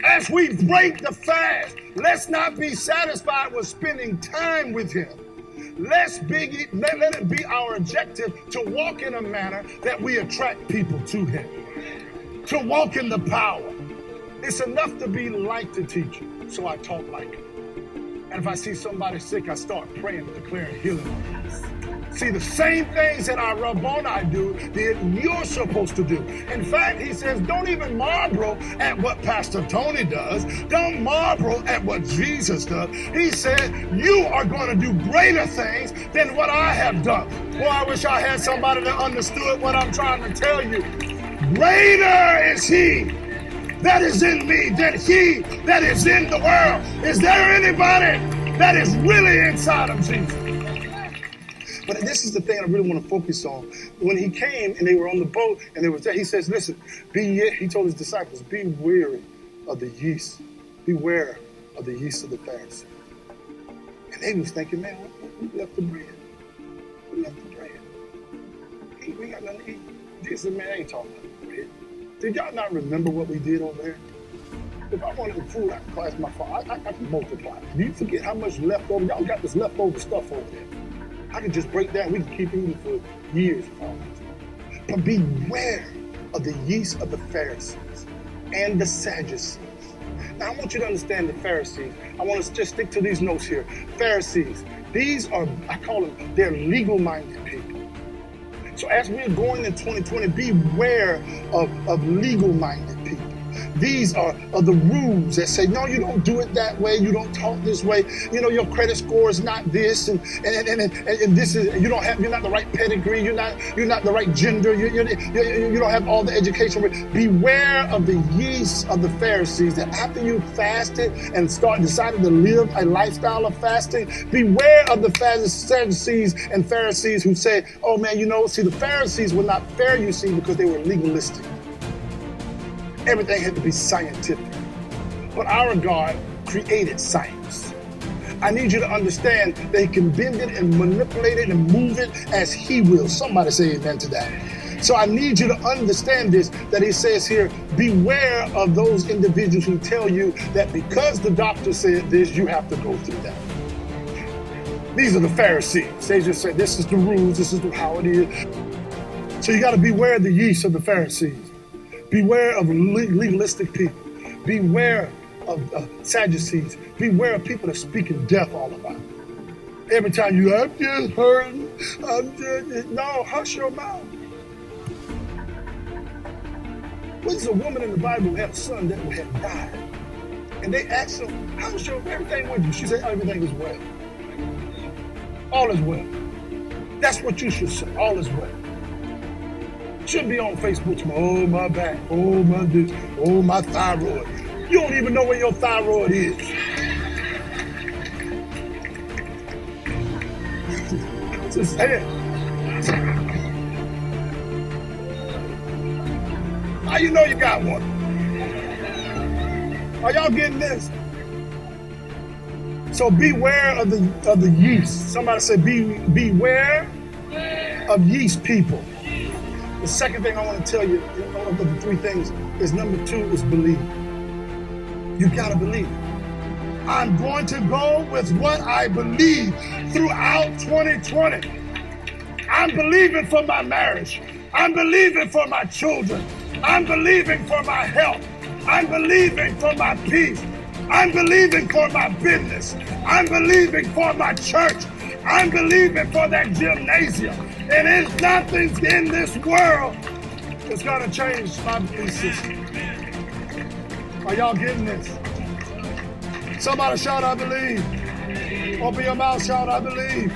As we break the fast, let's not be satisfied with spending time with him. Let it be our objective to walk in a manner that we attract people to him, to walk in the power. It's enough to be like the teacher, so I talk like him. And if I see somebody sick, I start praying, declaring healing. See, the same things that our Rabboni did, you're supposed to do. In fact, he says, don't even marvel at what Pastor Tony does. Don't marvel at what Jesus does. He said, you are going to do greater things than what I have done. Boy, I wish I had somebody that understood what I'm trying to tell you. Greater is he that is in me than he that is in the world. Is there anybody that is really inside of Jesus? But this is the thing I really want to focus on. When he came and they were on the boat and they were there, he says, listen, he told his disciples, be wary of the yeast. Beware of the yeast of the Pharisees. And they was thinking, man, we left the bread. We left the bread. We got nothing to eat. Jesus said, man, I ain't talking about bread. Did y'all not remember what we did over there? If I wanted the food, I could class my phone. I can multiply. Do you forget how much leftover? Y'all got this leftover stuff over there. I can just break down. We can keep eating for years. But beware of the yeast of the Pharisees and the Sadducees. Now, I want you to understand the Pharisees. I want to just stick to these notes here. Pharisees, these are, I call them, they're legal-minded people. So as we're going in 2020, beware of legal-minded people. These are the rules that say, no, you don't do it that way. You don't talk this way. You know, your credit score is not this, and this is you're not the right pedigree. You're not the right gender. You don't have all the education. Beware of the yeast of the Pharisees that after you fasted and decided to live a lifestyle of fasting, beware of the Sadducees and Pharisees who say, oh man, see, the Pharisees were not fair, you see, because they were legalistic. Everything had to be scientific. But our God created science. I need you to understand that he can bend it and manipulate it and move it as he will. Somebody say amen to that. So I need you to understand this, that he says here, beware of those individuals who tell you that because the doctor said this, you have to go through that. These are the Pharisees. They just say, this is the rules, this is how it is. So you got to beware of the yeast of the Pharisees. Beware of legalistic people. Beware of Sadducees. Beware of people that speak in death all about it. Every time I'm just hurting, no, hush your mouth. There's a woman in the Bible who had a son that had died. And they asked her, how's everything with you? She said, everything is well. All is well. That's what you should say, all is well. Should be on Facebook, oh my back, oh my this, oh my thyroid. You don't even know where your thyroid is. Just say it. How you know you got one? Are y'all getting this? So beware of the yeast. Somebody say beware of yeast people. The second thing I want to tell you, of the three things, is number 2 is believe. You got to believe. I'm going to go with what I believe throughout 2020. I'm believing for my marriage. I'm believing for my children. I'm believing for my health. I'm believing for my peace. I'm believing for my business. I'm believing for my church. I'm believing for that gymnasium. And there's nothing in this world that's going to change my belief system. Are y'all getting this? Somebody shout, I believe. Open your mouth, shout, I believe.